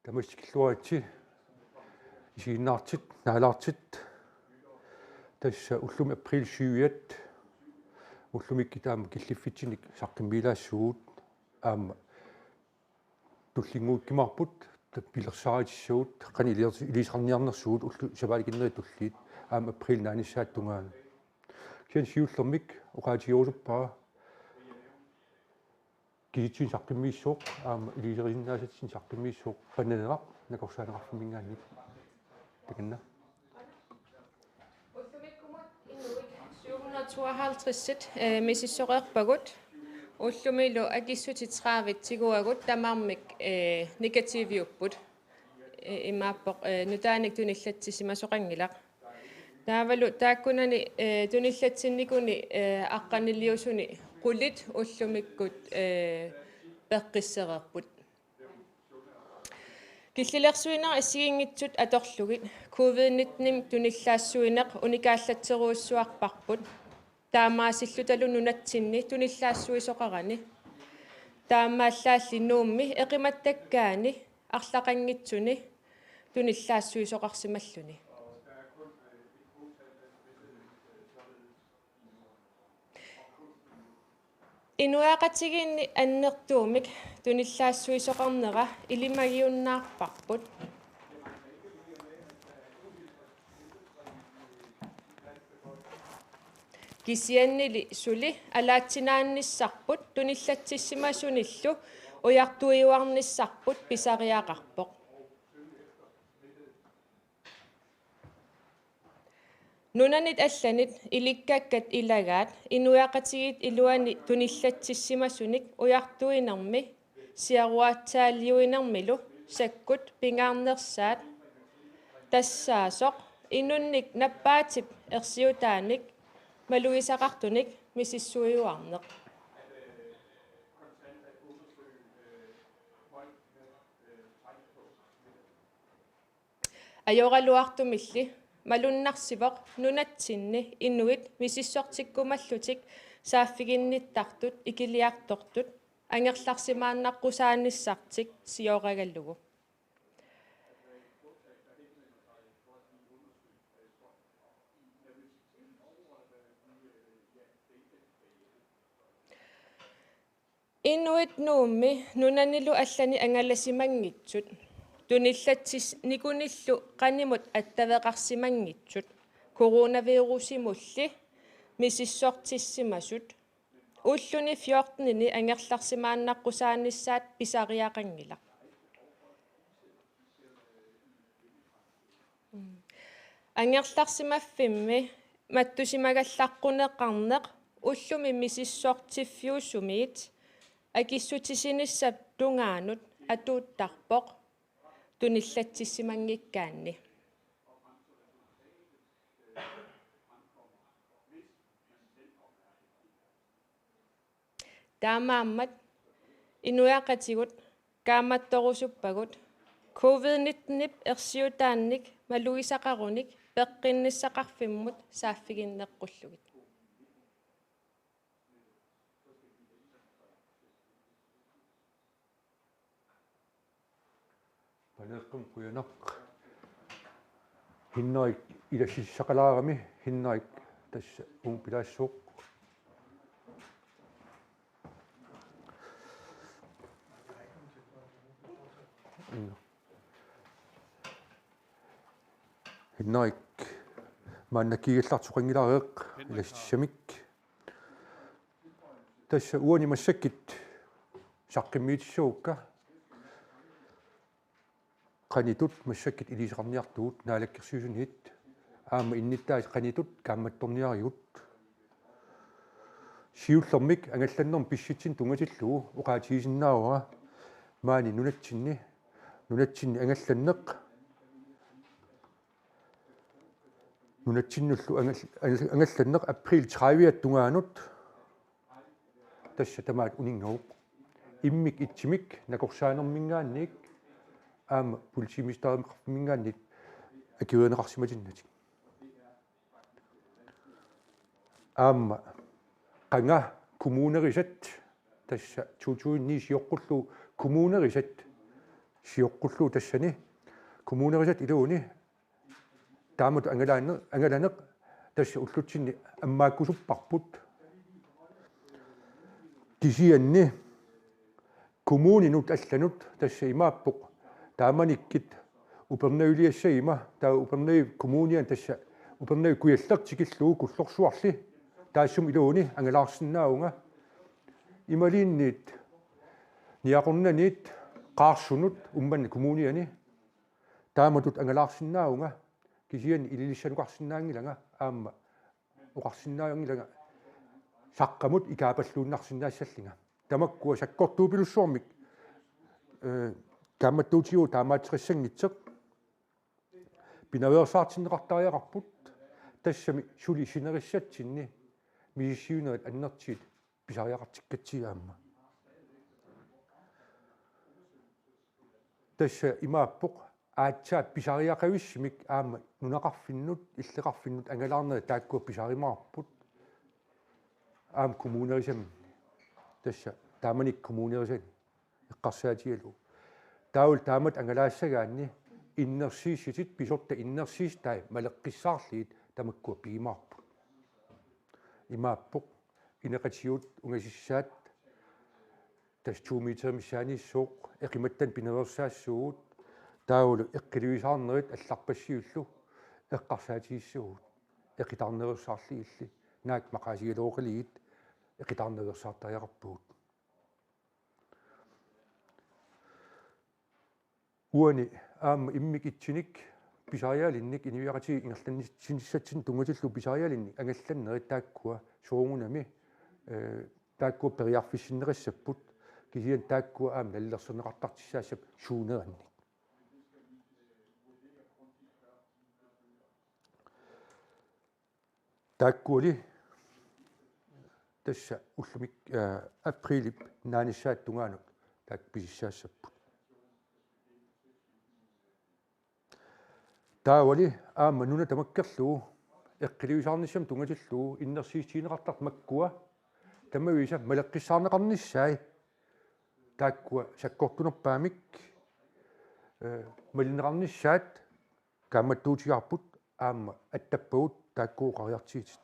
тамассикиллуарити исигиннаартит наалаартит тасса уллуми април 7-ят уллумикки таама киллиффитсиник саққиммилаассуут аама туллингууккимарпут пилерсааритиссуут қани илисарниарнерсуут уллу саваликиннери туллиит аама април нааниссаат тунгаана киан сиуллермик оқаатиорусуппаа киситсин саққиммииссууқ аама илисериннаасатсин саққиммииссууқ паннанерап накорсаанеқарфимингаанник такинна 752 мисиссоқерпагут уллумилу акиссутитраавит тигуагут тамаармик негативиуппут имааппоқ нутааник туниллатсисимасоқангилақ таавалу тааккунани туниллатсинникуни аққаниллиусуни qullit уллумиккут пеққиссереерпут киллилерсуинера иссигингитсут аторлугит covid-19 туниллаассуинеқ уникааллатсеруussуарпарпут таамаасиллуталу нунатсинни туниллаассуисоқарани таамааллаалли нуумми эқиматтаккаани арлақангитсуни туниллаассуисоқарсималлуни инуяақатигиинни аннертуумик туниллаассуисоқарнера илимагиуннаарпарпут кисианнили сули алаатсинаанниссарпут туниллатсиссимасуниллу уяртуиуарниссарпут писариақарпоқ нунанит алланит иликкаккат илагаат инуяақатигит илуани туниллатсиссимасуник уяртуинерми сиаруаатсаалиуинермилу саккут пингаарнерсаат тассаасоқ инунник наппаатип ерсиутааник малуисақартуник мисиссуиуарнеқ ajorluartumilli малуннарсивоқ нунатсинни инуит мисиссортиккумаллутик сааффигинниттартут икилиартортут ангерларсимааннаққусааниссартик сиорагаллугу инуит нуумми нунанилу аллани ангаласимангитсут туниллатсис никуниллу qaнимут аттавеқарсимангитсут коронавирусимулли мисиссортиссимасут уллуни 14-ини ангерларсимааннаққусааниссаат писариақангила ангерларсимаффимми маттусимагаллаққунеқарнеқ уллуми мисиссортиффиуссумиит акиссутисиниссап тунгаанут атууттарпоқ туниллатсиссимангиккаанни таамааммат инуяақатигут кааматторусуппагут covid-19 ерсиутаанник малуисақаруник пеққинниссақарфиммут сааффигиннеққуллугит панеққум куянақ хиннаик илассиссақалаарами хиннаик тасса ун пилаассууқ хиннаик мааннаккигиллартуқангилаареэқ илассиссамик тасса уани массаккит саққиммиитиссуукка qanitut massakkit ilisaqarniartugut naalakkersuusunit aama innittaas qanitut kaammattorniarigut siullermik angallannerm pissitsin tungatillugu uqaatigisinnaarua maani nunatsinni angallanneq nunatsinullu angallanneq april 30 tungaanut tassa tamaat uningaruq immik itsimik nakorsaanermingaannik аама политимистаамеқарфимингаанник акиуанеқарсиматиннатик аама qanga kommunerisat tassa 2009 joqqullu kommunerisat siuqqullu tassani kommunerisat iluuni taamut angalaneq tassa ullutsinni ammaakkusupparput kisianni kommuninut allanut tassa imaappoq taamanikkit upernayuliassagima taa upernayu kommunian tassa upernayu kuyallertikilluu kullorsuarli taassum iluuni angalaarsinnaunga imaliinniit niaqornaniit qaarsunut ummanni kommuniani taamatut angalaarsinnaunga kisiani ililissanuqarsinnaangilanga aamma uqarsinnaangilanga saqqamut ikaapalluunnarsinnaasallinga tamakkua sakkortuupilussuarmik kaammattuutigu taamaatiqissanngitseq pinaveersaartinneqartariaqarput tassami suli sinerissatsinni miissiunerit annertiit pisariaqartikkatsigaamma tassa imaappoq aatsaat pisariaqavissimik aamma nunaqarfinnut illeqarfinnut angalaarneri taakkua pisarimaarput aam kommunerisam tassa taamanik kommunerisan eqqarsaatigalu taul taamat angalaassagaanni innersiissitit pisorta innersiis tai maleqqissaarliit tamakkua piimaarput imaappoq ineqatigut ungasissaat tas 2 metermissaaniissooq eqimattan pineversaassugut taulu eqqiluisaarnerit allarpassiullu eqqarsaatigissugut eqitarneversaarliilli naak maqaasigalooqaliit eqitarneversaartariaqarpugut uani aamma immik itsinik pisarialinnik iniviaqati ingerlannissinissatsin tungatillu pisarialinnik angallannerit taakkua soorungunami taakkua periarfissinneqassaput kisian taakkua aam nallerserneqartartissaassap suunerannik taakkuali tassa ullumik aprilip naanissaat tungaanuk taak pisissaassaput taawali aamma nuna tamakkerluu eqqiliusaarnissam tungatilluu innersiistiineqartart makkua tamavisa maleqqissaarneqarnissaai taakkua sakkortunerpaamik malinneqarnissaat kaammattuutigaarput aamma attappagut taakkuuqariartiitit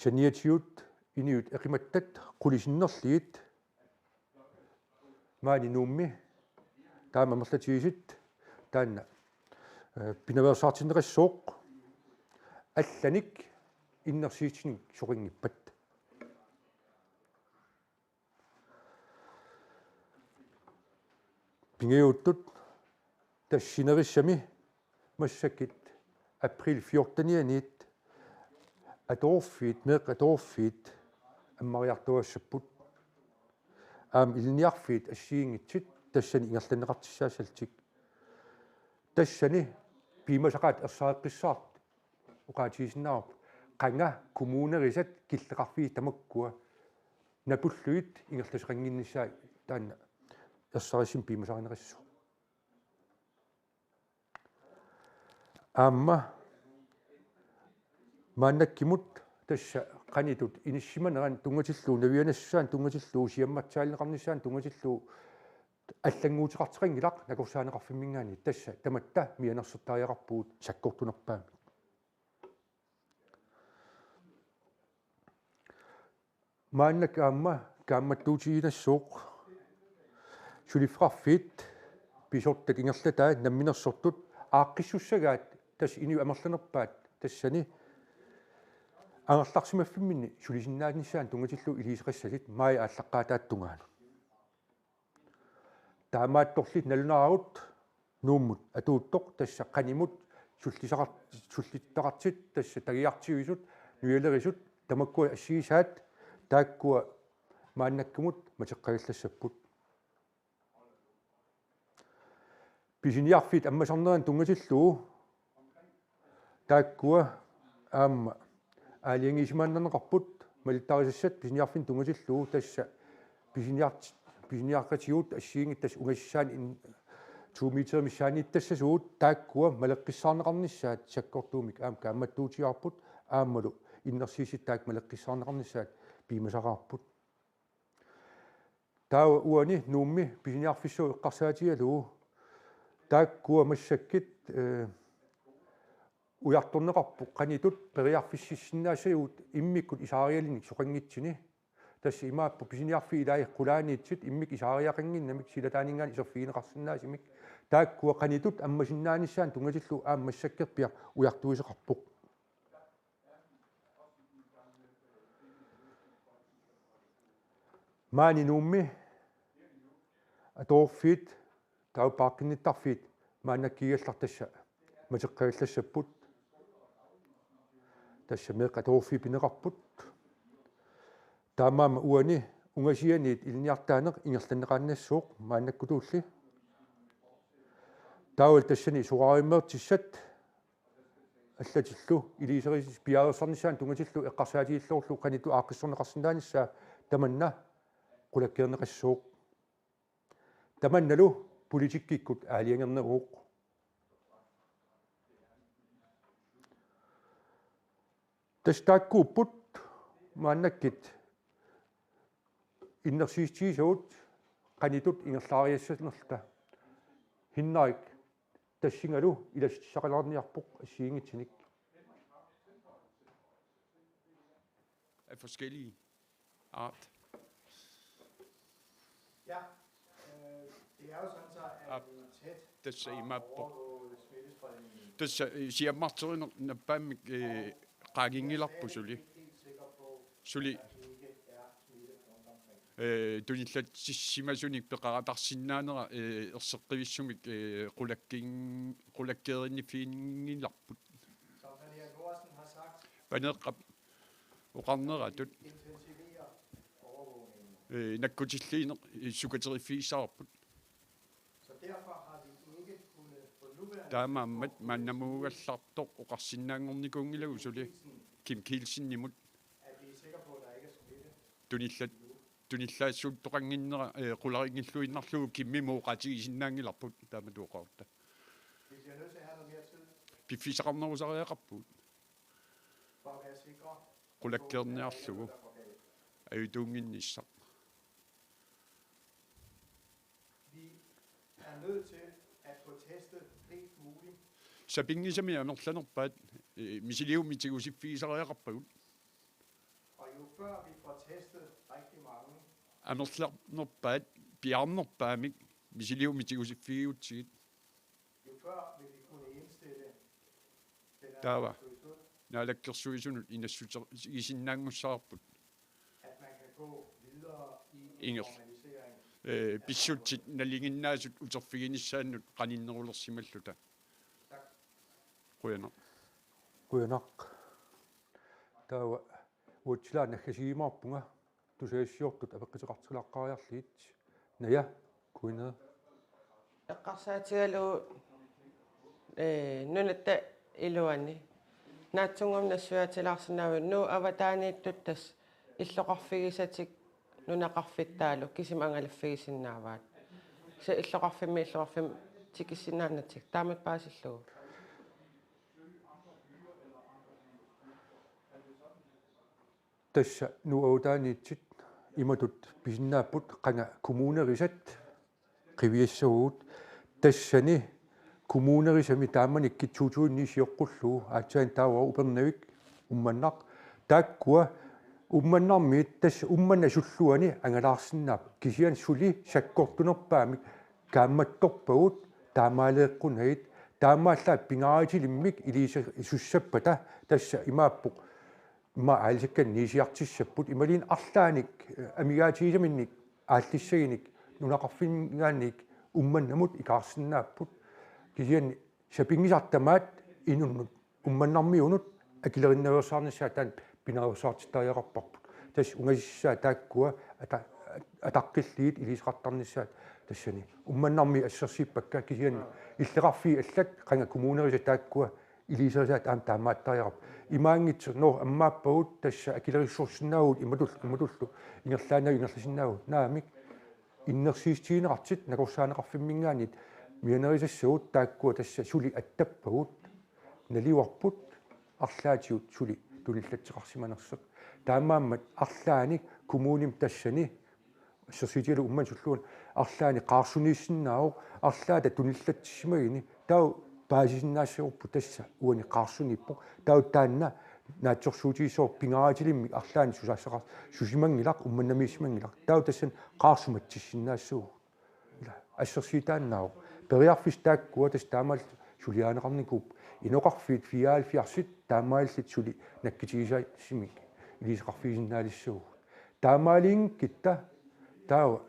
saniatiut iniut eqimattat qulisinnerliit maani nuummi taama merlatigisit taanna pinaveersaartinneqassooq allanik innersiitsin soqingippat pingiuuttut tassinerissami массакит април 14-ниит аторфит меқ аторфит аммариартуассаппут аам илниарфит ассиингитсит тассани ингерланеқартиссаасалтик тассани пимасақаат ерсааққиссаарт уқаатигисиннаарп қанга коммунерисат киллеқарфии тамаккуа напуллуит ингерласеқангиннссаа таанна ерсарисим пимасаринеқассу аама мааннаккимут тасса канитут иниссиманеран тунгатиллуу навианассаан тунгатиллуу сиамматсаалинеқарниссаан тунгатиллуу аллангуутеқартеқангилақ накорсаанеқарфиммингаани тасса таматта мианерсертариақарпуут саккортунерпаами мааннак аама каамматтуутигинассооқ сулиффарфит писортат ингерлатаа намминерсортут ааққиссуссагаат тас иню амерланерпаат тассани ангерларсимаффиммини сулисиннаанissaan тунгатиллу илисеқассалит маи ааллаққаатааттунгаану таамаатторлит налунаарагут нууммут атууттоқ тасса қанимут суллиттақартит тасса тагиартигисут нуялерисут тамаккуа ассигисаат тааккуа мааннаккумут матеққагаллассаппут писиниарфит аммасарнеран тунгатиллуу тааккуа аама аалиангисимааннернеқарпут малиттарисассат писиниарфин тунгатиллуу тасса писиниаркатигуут ассиингит тас угассаан 2 метермиссааниит тассасуут тааккуа малеққиссаарнеқарниссаат саккортуумик аам каамматтуутигарпут ааммалу иннерсиисит таак малеққиссаарнеқарниссаат пимасараарпут таа уани нуумми писиниарфиссуу эққарсаатигалуу тааккуа массаккит уярторнеқарпу қанитут периарфиссиссиннаасагуут иммиккут исаариалиник соқангитсини тасси имааппу писиниарфи илаи қулааниитсит иммик исаариақангиннамик силатаанингаан исерфиинеқарсинаасимик тааккуа қанитут аммасиннаанissaан тунгатиллу ааммассаккер пиа уяртуисеқарпуқ маани нуумми аторфит таупаақкинниттарфит маанаккигаллартасса матеққаиллассаппут тасса меқаторфи пинеқарпут таамаама уани унгасианиит илниартаанеқ ингерланнеқааннассууқ маанаккутуулли таавал тассани сугаариммертиссат аллатиллу илисерис пиаарсарнissaан тунгатиллу эққарсаатииллоорлу каниту ааққиссорнеқарсинааниссаа таманна qulakkeerneqassuuq tamannalu politikkikkut aaliangerneruuq tastaakkuupput maannakkit innersiistiisuut qanitut ingerlaariassnerta hinnaik tassingalu ilassaqalarniarpuq assiingitsinik af forskellige art. Ja, det er jo sådan så, at vi tæt Tässä ei mappo. overvåge smittespredningen. Tässä siammarterin nappaamik qaagingillarpusuli. Helt sikker på, Suli at der ikke er smitte rundt omkring. tunillatsimasunik peqaratarsinnaanera erseqqivissumik qulakkeerinnifiinngillarput. Som Pernille Thorsen har sagt, paneqqap uqarneratut intensivere overvågningen. nakkutilliiner sukaterifiissaarput. Så derfor har vi ikke kunnet på nuværende taamaammat maannamuugallartoq uqarsinnaangornikungilagu suli Kim Kielsen-nimut at vi er sikre på, at der ikke er smitte. tunillaassuut toqanginnera qularingilluinnarlugu kimmimooqatigisinnaangilarput taamatuuqaorta Vi bliver nødt til at have noget mere tid piffisaqarnerusariaqarput for at være sikre på, qulakkeerniarlugu der går galt. ajutuunginnissaq Vi er nødt til at få testet flest muligt. sapingisami amerlanerpaat misiliummitigusifiisariaqarpagut Og jo før vi får testet rigtig mange, amerlarnerpaat piarnerpaamik misiliummitigusifiigutsigit jo før vil vi kunne indstille den Tava. institution, naalakkersuisunut inassutigisinnaangussaarput at man kan gå videre i Inger. normalisering. pissutsit nalinginnaasut uterfiginissaannut qaninnerulersimalluta Tak. quyaner kuyanaq taawa uutsilaaнаххасигимаарпунга тусаассиортут апеққисеқартилаққариарлиит ная kuinaa эққарсаатигалу нунатта илуани наатсунгам нассуатилаарсинааву нуу аватаанииттут тас иллоқарфигисатик нунақарфиттаалу кисим ангалаффигисиннааваат се иллоқарфим тикиссинаанатик таамат паасиллуу тасса нуаутааниитсит иматут писиннааппут qanga kommunerisat qiviassагуут тассани kommunerisami тааманикки 2009 аатсаан таава упернавик умманнақ тааккуа умманнарми тасса уммана суллуани ангалаарсиннаап кисиан сули саккортунерпаамик каамматторпагут таамаалеэккунагит таамааллаа пингаатилиммик илиса исуссаппата тасса имааппоқ ма аалсаккан нисиартиссаппут ималин арлааник амигаатигисаминник ааллиссагиник нунақарфингаанник умманнамут икаарсинааппут кисиан сапингисартамаат инуннут умманнармиунут акилериннаверсаарниссаа таан пинаверсаартиттариақарпарпут тас унгасиссаа тааккуа атаққиллиит илисеқартарниссаат тассани умманнарми ассерсиппакка кисиан иллеқарфи аллак qanga kommuneриса тааккуа илисерсаат аам таамааттариақарп имаангитсу ноо аммааппагут тасса акилериссуурсинаагут иматуллу ингерлаанаа ингерласинаагут наамик иннерсиистиинеқартит накорсаанеқарфиммингаанит мианерисассагут тааккуа тасса сули аттаппагут наливарпут арлаатиут сули туниллатсеқарсиманерсеқ таамааммат арлааник коммуним тассани ассерсиитигалу умман суллуун арлаани qaarsunissinnaau арлаата туниллатсимагини тау баасисиннаассиорпу тасса уани qaarsunippo тау таанна наатсорсуутигисоор пингаратилимми арлаани сусаассақар сусимангилақ умманнамииссимангилақ тау тассан qaarsumatсиссиннаассуу ила ассерсиитааннаау периарфис тааккуа тас таамаал сулиаанеқарникууп иноқарфиит фиаалфиарсит таамааллит сули наккитигисаа симик илисеқарфигисиннаалиссуу таамаалин китта тау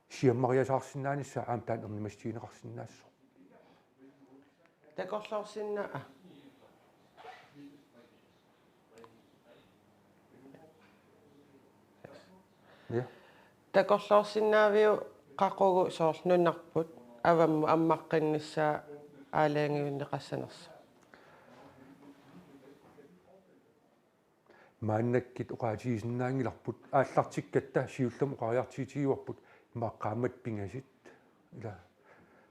сиаммариасаарсиннаанisса аам таан эрнимастиинеқарсиннаассо такорлорсиннаа я такорлорсиннаавиу қақугу соорл нуннарпут авамму аммаққиннссаа аалаангиуннеқассанерса мааннаккит оқаатигисиннаангиларпут ааллартиккатта сиуллам оқариартигитигуарпут имааққаамат пингасит ила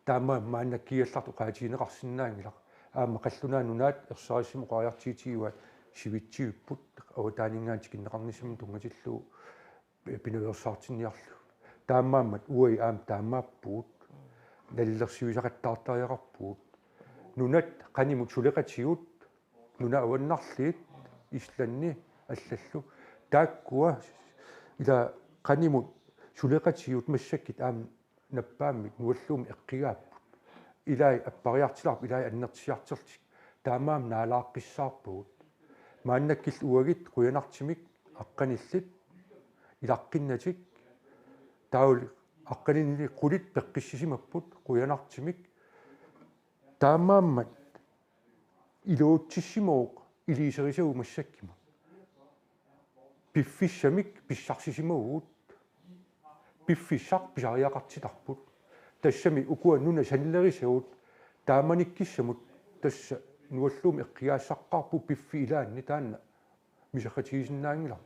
таама мааннаккиалларт оқаатигинеқарсинаангилар аама қаллунаа нунаат ерсариссим оқариартигитигуат сивитсиуппут аватаанингаан тикиннеқарнисами тунгатиллуу пинуерсаартинниарлу таамааммат уи аам таамааппуут наллерсиусақаттаартариақарпуут нунат qaнимут сулеқатигут нуна аваннарлиит исланни аллаллу тааккуа ила qaнимут сулеқатигут массаккит аам наппааммит нуаллуumi эққигааппут илай аппариартиларп илай аннертисиартерлик таамаам наалааққиссаарпуут мааннаккил уагит қуянартимик аққаниллит илаққиннатик таули аққанинни қулит пеққиссисимаппут қуянартимик таамааммат илуутсиссимооқ илисерисагу массаккима пиффиссамик писсарсисимагуут пиффиссар писариақартитарпут тассами укуа нуна санилерисагут тааманиккиссамут тасса нуаллуumi эққиаассаққарпу пиффи илаанни таанна мисақатигисиннаангилар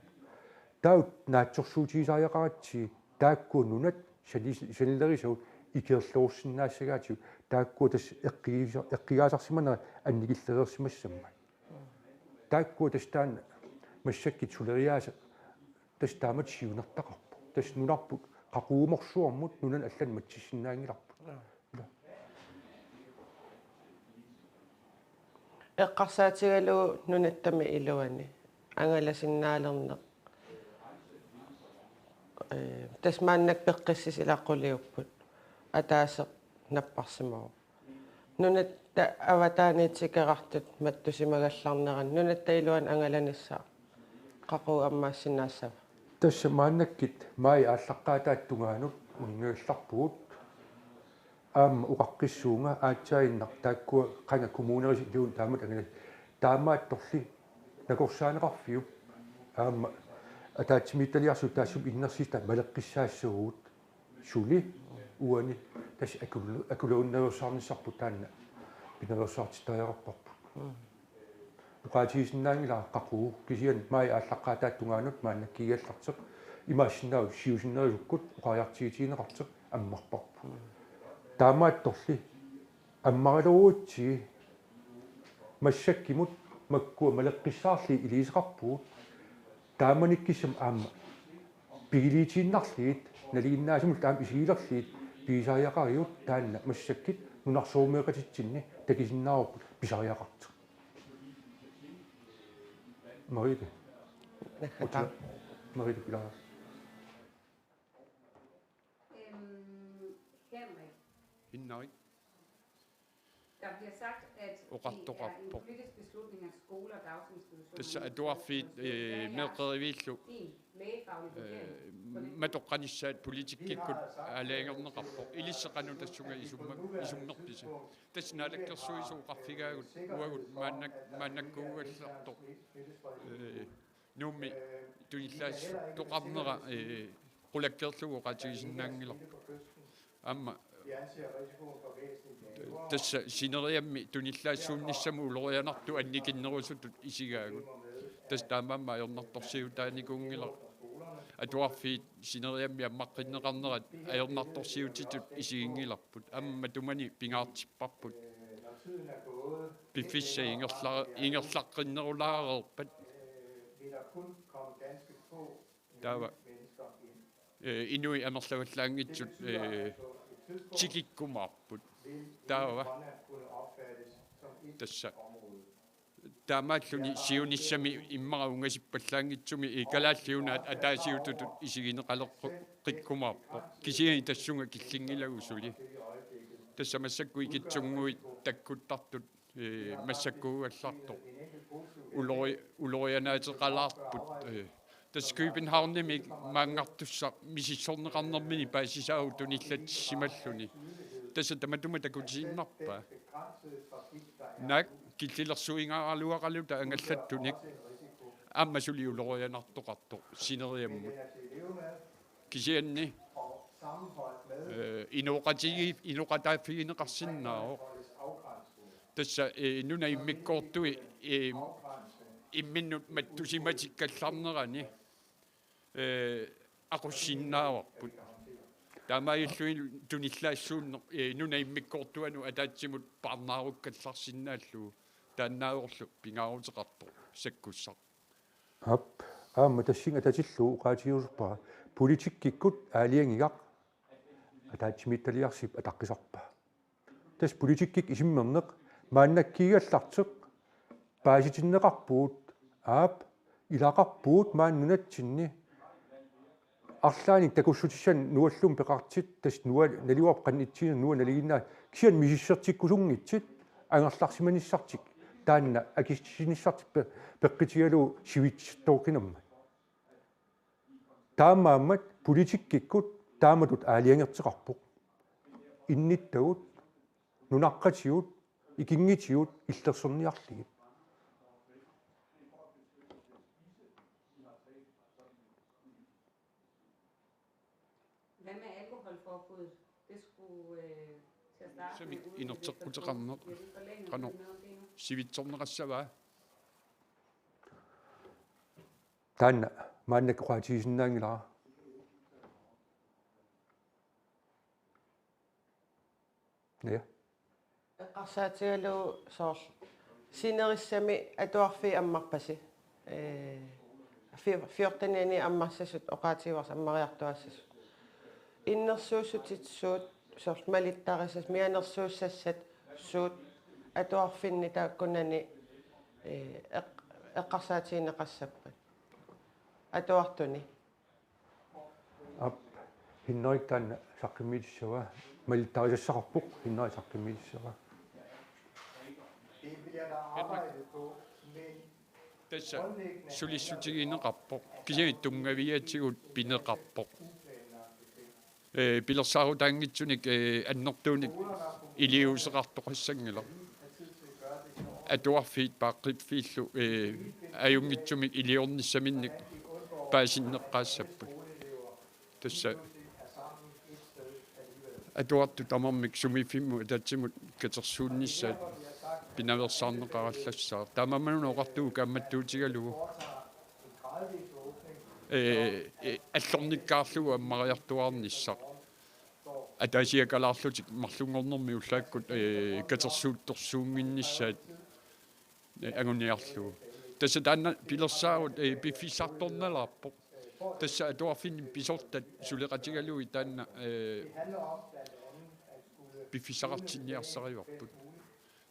таут наатсорсуутигисариақаратси таакку нунат санилерисагут икерлуорсиннаассагаатиу таакку тас эққигаасарсимана анникиллерерсимассамма таакку тас таанна массаккит сулериааса тас таамат сиунертақарпу тас нунарпу қақууморсуармут нунан аллан матсиссиннаангиларпу эққарсаатигалу нунаттами илуани ангаласиннаалернеқ тасмааннак пеққиссис илаққулиуппут атаасеқ наппарсимау нунатта аватааниитсикеқартут маттусимагалларнеран нунатта илуан ангаланиссаа қақу аммаассинаассава тасса мааннаккит маи ааллаққаатааттунгаанут унгиулларпуут аама уқаққиссуунга аатсаиннар тааккуа қанга коммунерис илуун таамат ангана таамаатторли накорсаанеқарфиуп аама атаатсимитталиарсу таассуп иннерсиста малеққиссаассугуут сули уани тас акулууннаверсаарниссарпу таанна пинаверсаартитариақарпарпут уқаатигисиннаангила қақуу кисиан маи ааллаққаатааттунгаанут мааннаккигаллартеқ имаассиннаау сиусиннерисуккут уқариартигитигинеқартеқ аммарпарпу таамаатторли аммаралуутси массаккимут маккуа малеққиссаарли илисеқарпуут тааманиккисам аама пигилиитииннарлиит налигиннаасимул таам исигилерлиит писариақариут таанна массаккит нунарсуумеқатитсинни такисиннаарпут писариақарт Marie. Marie de Pilar. Henrik, Innari. der bliver sagt, at det er en politisk beslutning, at skoler og daginstitutioner Tassa atuarfiit meeqeriviillu en lægefaglig vurdering. matoqqanissaat politikikkut aalaangerneqarpoq ilisseqanu tassunga isummerpisa tassinaalakkersuisuuqarfigaagut uagut maannakkuugallertoq nuummi tunillaas toqarnera qulakkerlugu qatigisinnaangilerpu amma Vi anser risikoen for væsentligt lavere. tassa sineriammi tunillaassuunnissamu ulorianartu annikinnerusutut isigaagut tas taamamma ajornartorsiutaanikuungiler atuarfiit sineriammi ammaqqinneqarnerat ajornartorsiutitut isigingilarput amma tumani pingaartipparput Når tiden er gået, pifissa ingerlaqqinnerulaareerpat vil der kun komme ganske få Der var- mennesker ind. Inui anerlavallanngitsut tikikkumarput taava tassa taamaalluni siunissami immaraungasippallaangitsumi ikalaalliuna ataasiututut isigineqalerqu qikkumarpo kisiani tassunga killingilagussuli tassa massakku ikitsunguit takkuttartut massakkuugallarto ulorianaateqalaarput таскуипенхаарними мааннартусса мисиссорнеқарнэрмини паасисаагу туниллатсималлуни тасса таматума такутииннарпа нак киллилерсуингааралуақалута ангаллаттуник аммасули улорианартоқарто синериаммут кисианни инуқатаафигинеқарсиннааро тасса нуна иммиккоортуи имминнут маттусиматиккалларнерани aqussinnaavарпут таамаиллуин туниллаассуунне нуна иммиккоортуану атаатсимут парнааруккалларсиннааллу тааннааорлу пингаарутеқарто саккуссар ап аама тассинга татиллу уqaатиусерпа политиккиккут аалиангигақ атаатсимитталиарсип атаққисарпа тас политиккик исиммернеқ мааннаккигаллартеқ пааситиннеқарпуут аап илақарпуут мааннунатсинни арлааник такуссутиссан нуаллум пеқартит тас нуа налиуап қаннитсина нуа налигиннаа кисиан мисиссертиккусунгитсит ангерларсиманиссартик таанна акиссиниссартик пеққитигалу сивитситтоокинамма таамааммат политиккиккут тааматут аалиангертеқарпоқ инниттагут нунаққатиут икингитиут иллерсерниарлигит Hvad med alkoholforbuddet? Det skulle til at starte Så med vi ude inertseqquteqarner Bliver det forlænget qanu med noget det nu? sivitsornerassavaa таанна мааннаккуqaатигисиннаангилара ja эққарсаатигалу соорл синериссами атуарфи аммарпаси 14-ани аммарсасут оqaатигуарс аммариартуассасут иннерсуусутитсуут соорл малиттарисас мианерсууссассат суут атуарфинни тааккунани эққарсаатигинеқассаппат атуартуни ап хиннерик таанна саққиммилиссава малиттарисассақарпоқ хиннери саққиммилиссава Det vil jeg da arbejde på, men тасса сулиссутигинеқарпоқ кисиани тунгавиатсигут пинеқарпоқ пилерсаарутаангитсуник аннертууник илиусеқартоқассангила атуарфиит пааққипфииллу аюнгитсумик илиорниссаминник паасиннеққаассаппут тасса атуарту тамармик сумифимму ататсимут катерсуунниссаат пинаверсаарнеқараллассаа таамамануна оқартуу камматтуутигалугу аллорниккаарлугу аммариартуарниссаа атаасиакалаарлутик марлунгорнэрми уллааккут катерсуутторсуунгинниссаат агуниарлугу тасса таанна пилерсаарут пиффисарторналаарпо тасса атуарфинни писортат сулеқатигалуи таанна пиффисақартинниарсариварпут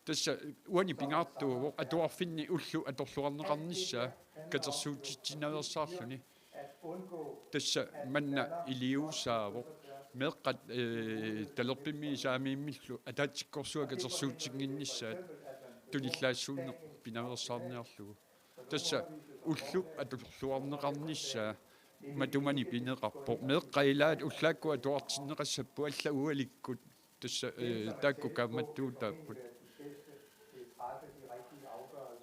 тасса уани пингаартугу атуарфинни уллу аторлуарнеқарниссаа катерсуутитсинаверсаарлуни тасса манна илиусаавоқ меэққат талерпимми саамииммиллу атаатсиккорсуа катерсуутсингинниссаат туниллаассуунне пинаверсаарниарлугу тасса уллу аторлуарнеқарниссаа матумани пинеқарпо меэққаилаат уллаакку атуартиннеқассаппу алла уаликкут тасса таакку камматтуутааппут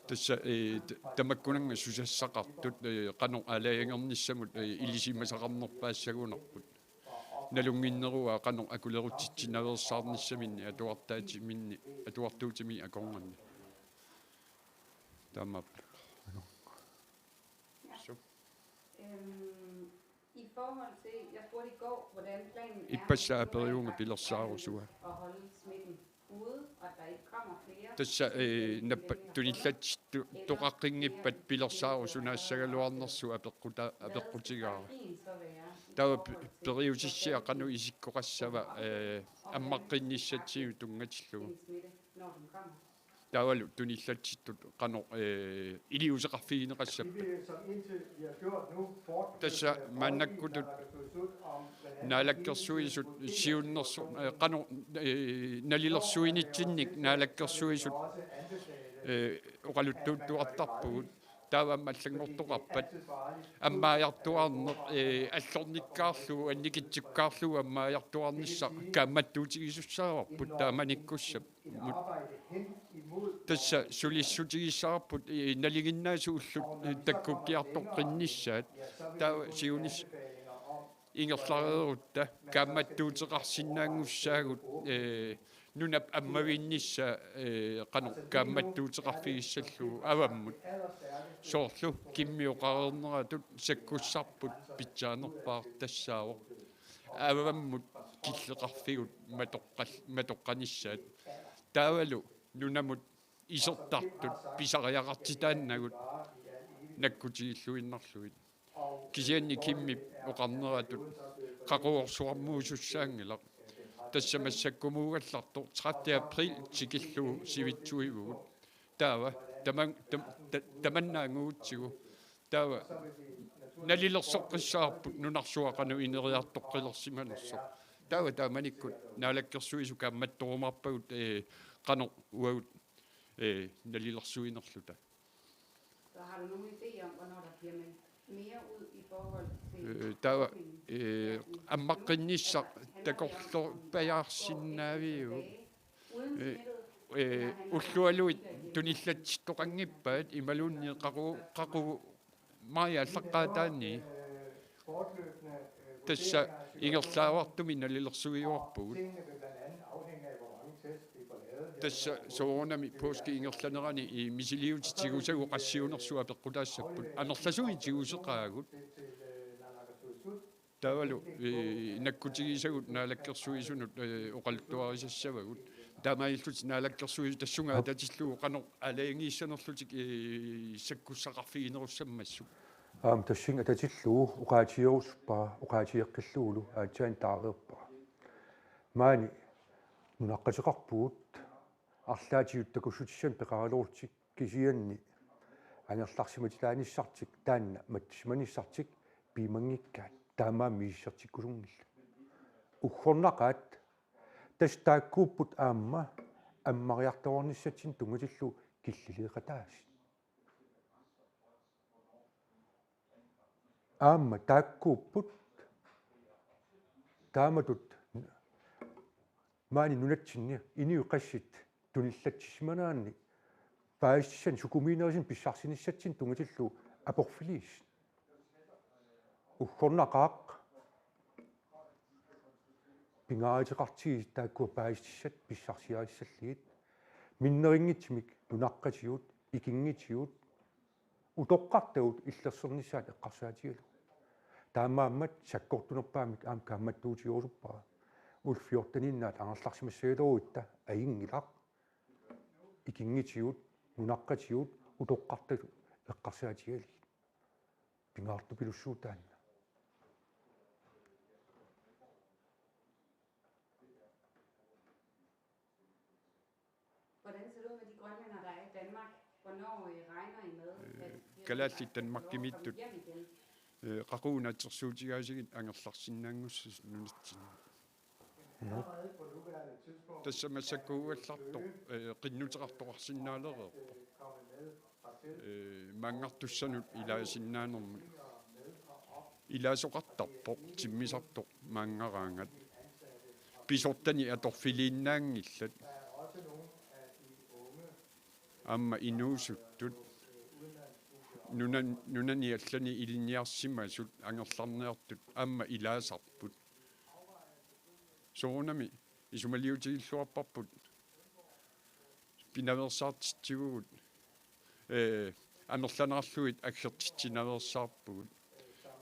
тасса тамаккунанга сусассақартут қано алаягерниссамут илисимасақарнерпаассагунарпут налунгиннеруа қано акулерутитсинаверсаарниссаминни атуартаатиминни атуартуутими акорнганни таамап I forhold til, jeg spurgte i går, hvordan planen er иппассаа периунга пилерсаарусуа at holde smitten ude, og at der ikke kommer flere. Tässä tunillat toqaqqingippat pilersaarusunaassagaluarnersu apeqqutigaa. Værdien så være? Tava periusissia qanu isikkoqassava ammaqqinnissatsiu tungatillugu. En smitte, når den kommer. Tavallu tunillatsittut qanu iliuseqarfigineqassap. Vi vil, som indtil vi har gjort nu, fortsætte Tässä mannakkutut om blandt andet naalakkersuisut siunnersu qanu nalillersuinitsinnik naalakkersuisut også anbefale oqaluttuuttuartarpugut taavamma allangortoqarpat аммааяртуарнеқ аллорниккаарлу анникитсуккаарлу аммааяртуарнisса каамматтуутигисуссаарпут тааманиккуссап arbejde hen imod тасса сулиссутигиссаарпут налигиннаасу уллут таккуккиартоққиннissaат таа сиунис ингерлареерутта каамматтуутеқарсинаангуссаагут нунап аммавиннisса қану каамматтуутеқарфигиссаллу аваммут соорлу киммиоқарернератут саккуссарпут питсаанерпаар тассаавоқ аваммут киллеқарфигут матоққаниссаат таавалу нунамут исертартут писариақартитааннагут наккутигиллуиннарлуит кисианни кимми оқарнератут қақуорсуармуусуссаангилақ тассамассаккумуугалларту 30 април тикиллу сивитсуивугут таава таманнаангуутсигу таава налилерсоққиссаарпут нунарсуақану инериартоққилерсиманерсо таава тааманиккут наалаккерсуису каамматторумарпагут қано уагут налилерсуинерлута. Så har du nogen idé om, hvornår der bliver meldt mere ud i forhold til... таава аммаққиннisса такорло паяарсиннаавиу Uden smittet, уллуалуит туниллатситтоқангиппаат ималуунни қақу мая аллаққаатаанни fortløbende тасса ингерлаавартуми налилерсуиуарпугут tingene vil blandt andet afhænge af, hvor mange tests vi får lavet. тасса соорнами пооски ингерланерани и мисилиутитигусагу qassiunersuа пеққутаассаппут анерласуитигусеқаагут тавалу наккутигисагут наалаккерсуисунут оқалуттуарисассавагут таамаиллут наалаккерсуис тассунгаа татиллуу қано алаангииссанерлутик саккуссақарфигинеруссаммассу тассинга татиллуу уqaатиоруспаа уqaатиеққиллуулу аатсаан таареерпаа маани нунаққасеқарпуут арлаатиуттакуссутиссан пеқаралууртик кисианни ангерларсиматилааниссартик таанна матсиманиссартик пимангиккаат таамаа мииссертиккусунгилла уггорнақаат тастааккууппут аама аммариарторниссатсин тунгатиллу киллилиеқатаас аама тааккууппут тааматут маани нунатсинни иниуқассит туниллатсисманаанни паиссан сукуминерисин писсарсиниссатсин тунгатиллу апорфилис уггорнақаақ пингаатеқартиги тааккуа паиссат писсарсиариссаллигит миннерингитсимик нунаққатиут икингитиут утоққартагут иллерсернissaат эққарсаатигалу таамааммат саккортунерпаамик аам каамматтуутиорусуппаа улфиортаниннаат ангерларсимассагалеруитта аингилақ икингитиут нунаққатиут утоққартагу эққарсаатигалигит пингаарту пилуссуутаанна Hvordan ser det ud med de grønlændere, der er i Danmark? Hvornår regner I med, at калаалли танмаккимиттут hjem igen? qaqunaatersuutigaasигит ангерларсиннаангуссус нунатсин Allerede på nuværende tidspunkt тассамассаккуугалларто qinnuteqartoqarsinnaalereerpo kommet med hertil мангартуссанут илаасиннаанермут илаасоқартарпо тиммисарто маангараангат писортани аторфилииннаангиллат Der er også nogle af de unge амма инуусуттут нунани аллани илинниарсимасут ангерларнеартут амма илаасарпут соонами исумалиутигиллуарпарпут пинаверсаартитсигугут анерланерлуит аггертитсинаверсаарпугут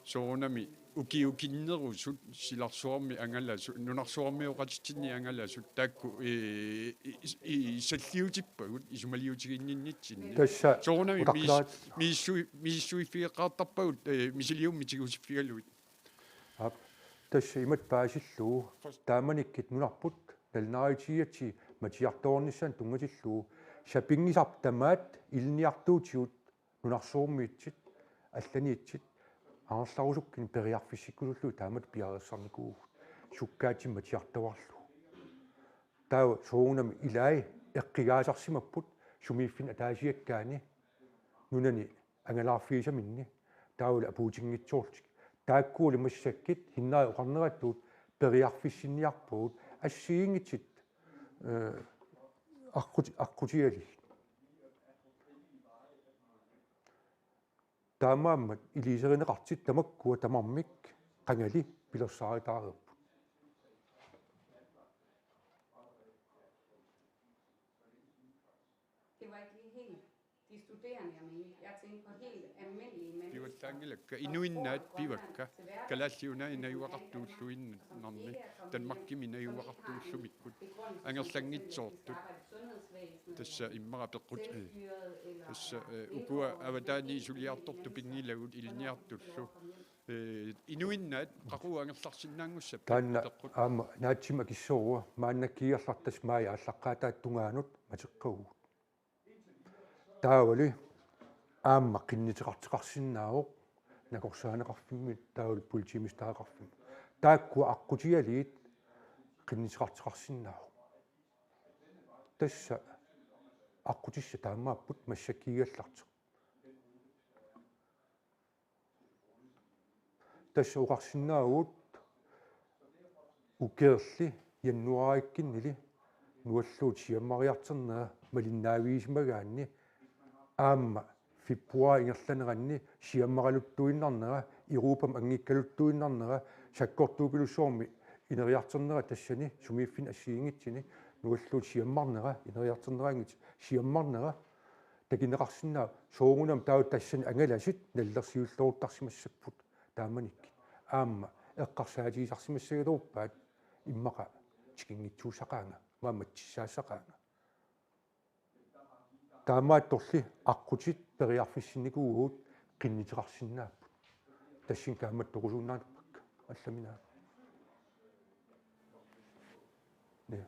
soonami ukiukinnerusut silarsuarmi angalasut nunarsuarmiuqatitini angalasut taakku i salliutippagut isumaliutiginninnitsinni тасса soonami утақлаат miissuifiiqaartarpagut misiliummitikusiffigaluit ап тасса имат паасиллуу тааманиккит нунарпут налнааритиатси матиарторнissan тунгатиллуу шапингисар тамаат илниартуутиут нунарсуурмиитсит алланиитсит аарларусуккин периарфиссиккулуллу таамат пиарессарникуу суккаатси матиартаварлу таа соонами илаи эққигаасарсимаппут сумииффин атаасиаккаани нунани ангалаарфиисаминни таула апуутингитсууртик тааккуули массаккит хиннаа оқарнераттуут периарфиссинниарпуут ассиингитсит аққутиали таамааммат илисеринеқартит тамаккуа тамармик қангали пилерсааритаарерпут Det var ikke lige helt de studerende, jeg mente. Jeg tænkte på helt almindelige mennesker. piuallaangilakka inuinnaat pivakka kalaalliuna inayuaqartuulluinnarni tanmarkimi inayuaqartuullumikkut angerlangitsoortut tassa immara peqqut tassa ukua avataani suliartortu pingilagut ilniartullu inuinnaat qaqua angerlarsinnaangussap таанна аама наатсима киссоруа мааннаккиерлартас маая аллаққаатааттунгаанут матеққагу таавали аама қиннитеқартеқарсиннаавоқ накорсаанеқарфиммит таавал политимистаақарфим тааккуа аққутиалиит қиннитеқартеқарсиннаавоқ тасса аққутисса таамааппут массаккигаллартеқ тасса уқарсиннаавут укеерли яннуараиккиннили нуаллуут сиаммариартернера малиннаавиисимагаанни аама фиппуа ингерланеранни сиаммаралуттуиннарнера Европам ангиккалуттуиннарнера саккортуупилуссуорми инериартернера тассани сумииффин ассиингитсини нуаллуут сиаммарнера инериартернераангит сиаммарнера такинеқарсинаа соогунам таа тассани ангаласит наллерсиуллоруттарсимассаппут тааманикки аама эққарсаатигисарсимассагалууппаат иммақа тикингитсуусақаанга мааматсисаассақаанга таамаатторли аққутит периарфиссинникуугуут қиннитеқарсинааппут тассин кааматтоқусууннаанаппакка алламинаа не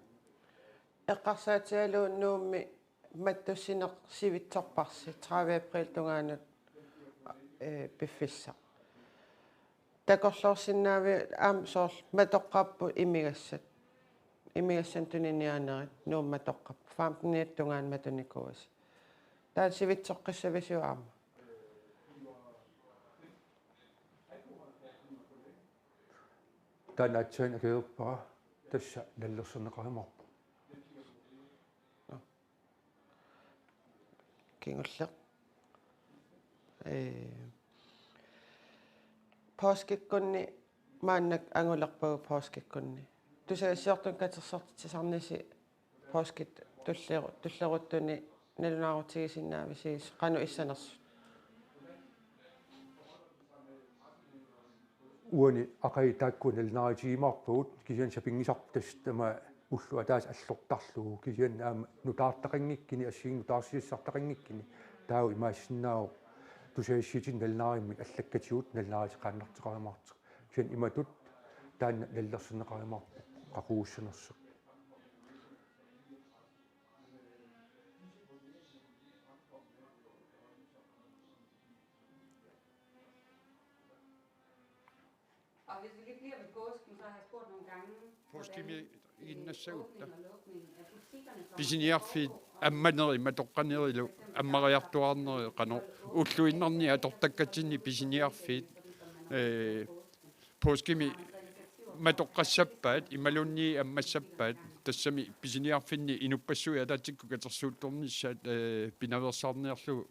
эққарсаатигалууннуумми маттуссинеқ сивитсорпарси 30 април тунгаанут пиффисса такорлоорсинаави аам соор матоққарпу имигассан тунинианерит нуумма тоққап 15 тунгаан матуникуаси таан сивитсоққиссависуаама танаатсаан акеерпара тасса наллерсернеқаримарпу кингуллеқ паскиккунни мааннак ангулерпагу паскиккунни тусаасиортун катерсортитсарниси паскит туллеруттуни налунаарутигисиннаависис кану иссанерсу уани акай таакку налнааритигимарпуут кисиан сапингисартас тама уллу атаас аллортарлуу кисиан аама нутаартақангиккини ассигин нутаарсиассартақангиккини таау имаассиннаау тусаассиитин налнаариммик аллаккатигут налнааритеқааннартеқаримаартеқ кисиан иматут таанна наллерсинеқаримарпу қақууссанерсеқ Og hvis vi lige bliver ved påsken, så har jeg spurgt nogle gange, påskimi innassagutta og lukningen af butikkerne for pisiniarfiit амманери матоққанерилу аммариартуарнери қано уллуиннарни аторtakkatinni pisiniarfiit påskimi матоққассаппаат ималунни аммассаппаат тассами pisiniarfinni инуппассуи атаатикку катерсуутторнissaат пинаверсаарниарлугу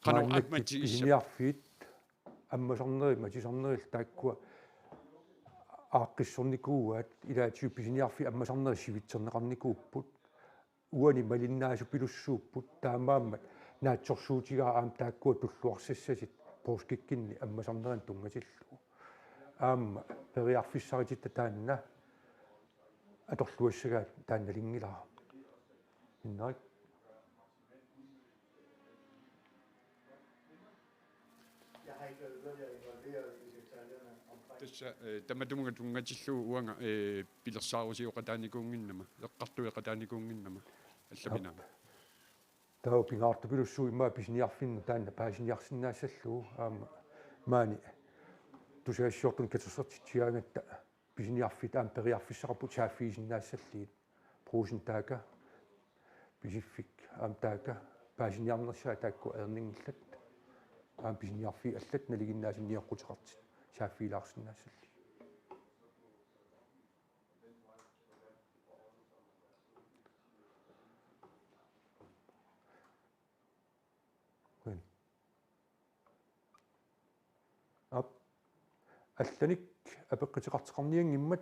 қано амматигисса писиниарфиит аммасарнери матисарнерил тааккуа ааққиссорникууаат илаатиу писиниарфи аммасарнери сивитсернеқарникууппут уани малиннаасу пилуссууппут таамааммат наатсорсуутигаа аам тааккуа туллуарсассасит pooskikkinni аммасарнеран тунгасиллу аама периарфиссарититта таанна аторлуассагаат таанналингилара иннерик Jeg har ikke været yderligere involveret i detaljerne omkring тасса таматумга тунгатиллуу уанга пилерсаарусиоқатааникуунгиннама эққартуеқатааникуунгиннама алламинаа таа пингаартупилуссуу имаа писиниарфинну таанна паасиниарсинаассаллуу аама маани тусаассиортун катсерсертитсиаагатта писиниарфит аам периарфиссақарпут сааффиисиннаассаллиит пруусин таага писиффик аам таага паасиниарнерсаа таакку ернингиллат аам писиниарфи аллат налигиннаасинниоққутеқартит сааффилаарсинаассалли ап алланик апеққитеқартеқарниангиммат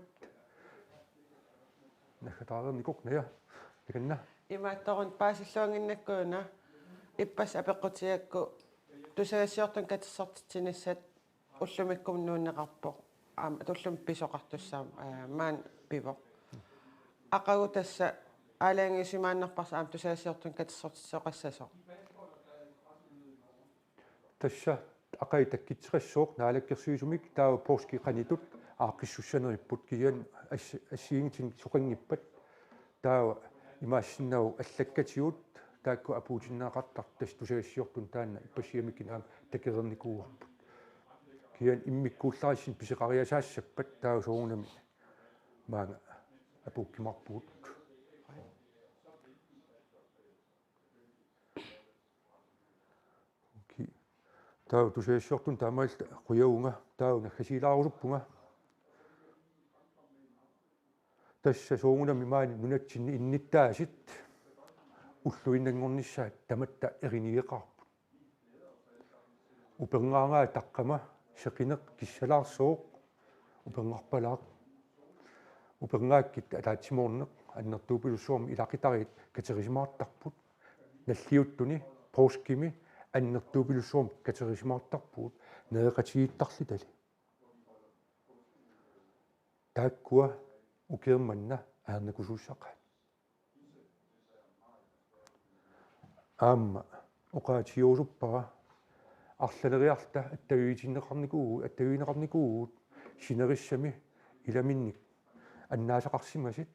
нахатаарерникок таканна имаатторун паасиллуангиннаккуна иппас апеққутиакку тусаассиортун катиссартитсинассат уллумиккум нууннеқарпоқ аама туллум писоқартуссаам маан пивоқ ақагу тасса аалаангисимааннерпарс аама тусаассиортун катиссартитсоқассасо тасса ақай таккитсеқассооқ наалаккерсуисумик таава порски қанитут ааққиссуссанериппут киан ассиингтин соқангиппат таава имаассиннау аллаккатиут таакку апуутиннаақартар тас тусаассиортун таанна иппассиамиккин аама такерерникууарпут киан иммиккуулларисин писеқариасаассаппат таава соорунами маага апууккимарпуут таа тусаассиортун таамаал қуяунга таа нахасилаарусуппунга тасса соорунами маани нунатсинни инниттаасит уллуиннангорнissaат таматта эринигеқарпут упернгаарнгаа таққама сеқинеқ киссалаарсооқ упернгарпалаақ упернгааккит алаатсимоорнеқ аннертуупилуссуарми илақитариит катерисимаартарпут наллиуттуни пооскими аннертуупилуссуарми катерисимаартарпут неэқатигииттарли тали тааккуа укеерманна аернакусууссақаат аама оқаатиуусуппара арлалериарта аттавиинеқарникуут синериссами иламинник аннаасақарсимасит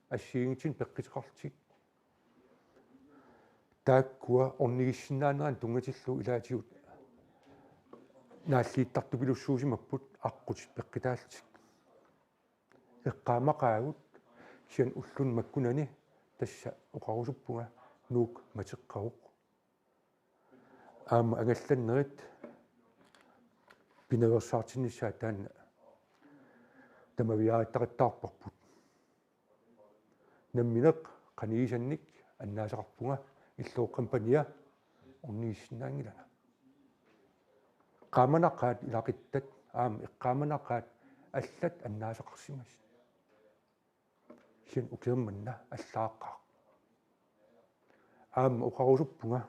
ассиингтин пеққитеқартик тааккуа орнигиссиннаанеран тунгатиллу илаатигут нааллииттартупилуссуусимаппут аққут пеққитаалтик эққаамақаагут сиан уллун маккунани тасса оқарусуппунга нуук матеққаруқ аама ангалланнерит пиневерсаартиннissaа таанна тамавиааттақаттаарпарпут намминеқ қаниисанник аннаасақарпунга иллоо компания орнигиссинаангилана qaamanaqqaat ilaqittat aam iqqaamanaqqaat аллат аннаасақарсимас хин укерманна аллааққаа аам уқарусуппунга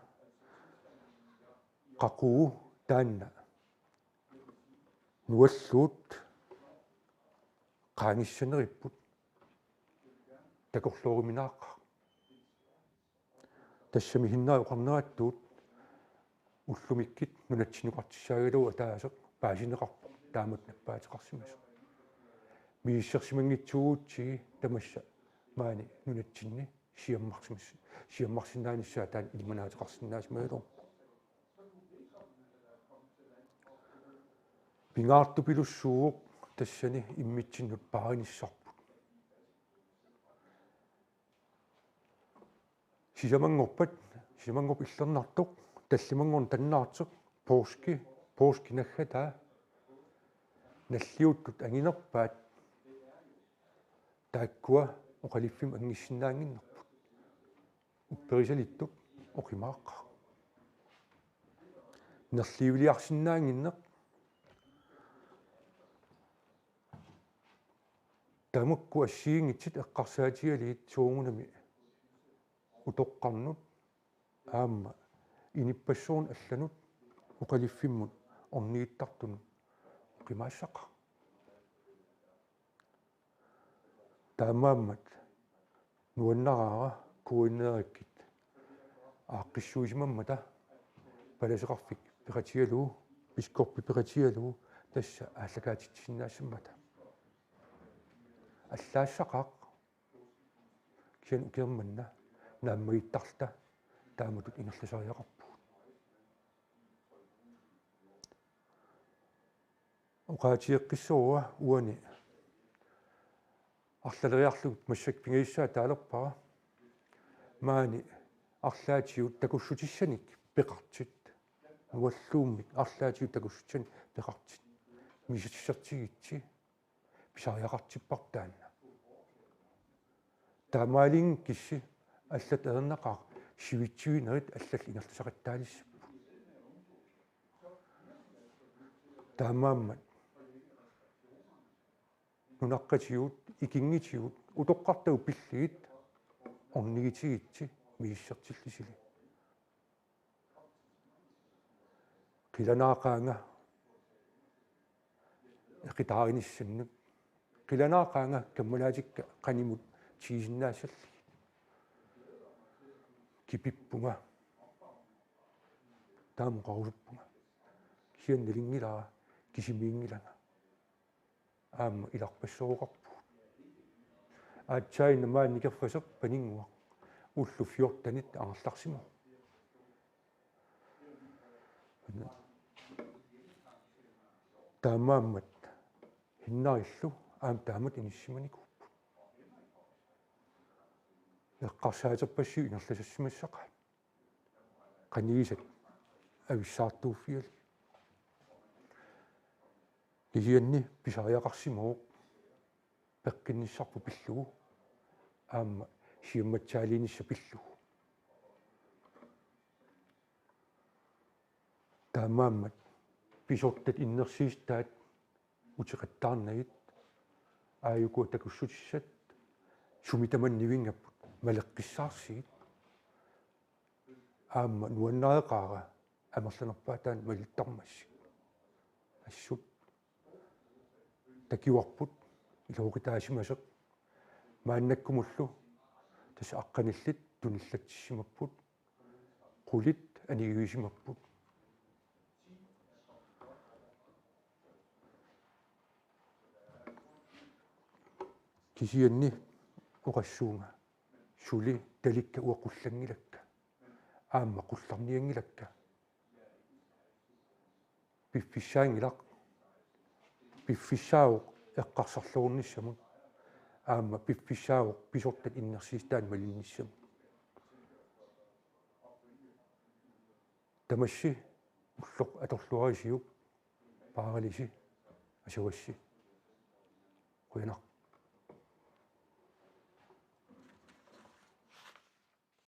qaquu таанна нуаллуут qaangiссанериппут такорлууруминааққа тассами хиннаа уқарнерааттуут уллумиккит нунатсинуқартиссаагалуа таасеқ паасинеқарпу таамат наппаатеқарсимас мииссерсимангитсугуутсиги тамасса маани нунатсинни сиаммарсинааниссаа таан илманаатеқарсинаасмаалор пингаартупилуссууоқ тассани иммитсиннут пааниссарпут сисамангорпат иллернартоқ таллимангорн таннаартеқ пооски наггатаа наллиуттут ангинерпаат тааккуа оқалиффим ангиссинаангиннерпут упперисалиттук оқимааққа нерлиивилиарсинаангиннеқ тамакку ассиингитсит эққарсаатигалиит суунгунами утоққарнут аама иниппассуун алланут uqaliffimmut orniittartunu qimaassaqa taamaammat nuannaraara kuinneerikkit aaqqissuisimammata palaseqarfik piqatigalugu piskorpi piqatigalugu tassa ааллакаатитсиннаассаммата аллаассақаақ киан укерманна нааммаиттарта тааматут ингерласариақарпу уqaатиэққиссоруа уани арлалериарлугут массак пингиссаа таалерпара маани арлаатиут такуссутиссаник пеқартит нуаллууммик арлаатиут такуссутсани пеқартит мисатиссертигитси писариақартиппартаанна таамаалин кисси аллат ернақаа сивитсуинерит аллал ингерласақаттаалиссаппу таамааммат нунаққатиут икингитиут утоққартагу пиллигит орнигитигитси мииссертиллисили қиланаақаанга эқитаариниссаннут қиланаақаанга каммалаатикка қанимут тиисиннаасалли кипиппунга таамоқарусуппунга кианналингилара кисимиингилана аама иларпассооқарпу аатсаина маанникерфасеқ панингуа уллу 14-нит аарларсимо таамааммат хиннариллу аам таамат иниссиманикуппу эққарсаатерпассу инерласассимассақа қанигисат ависсаартууффиали кисианни писариақарсимоо пеққинниссарпу пиллугу аама сиумматсаалинисса пиллугу таамааммат писортат иннерсиистаат утеқаттаарнагит ааюкуа такуссутиссат сумитаманнивингаппут малеққиссаарсигит аама нуаннареқаара амерланерпаатаан малиттармассик ассут такиуарпут илоокитаасимасеқ мааннаккумуллу тас аққаниллит туниллатсимаппут қулит анигуисимаппут кисианни оқассуунга сули таликка уаққуллангилакка аама қулларниангилакка пиффиссаангилақ пиффиссаавоқ эққарсарлуурниссамут аама пиффиссаавоқ писортат иннерсиистаан малинниссамут тамасси уллоқ аторлуарисиуп пааралиси асуасси куянар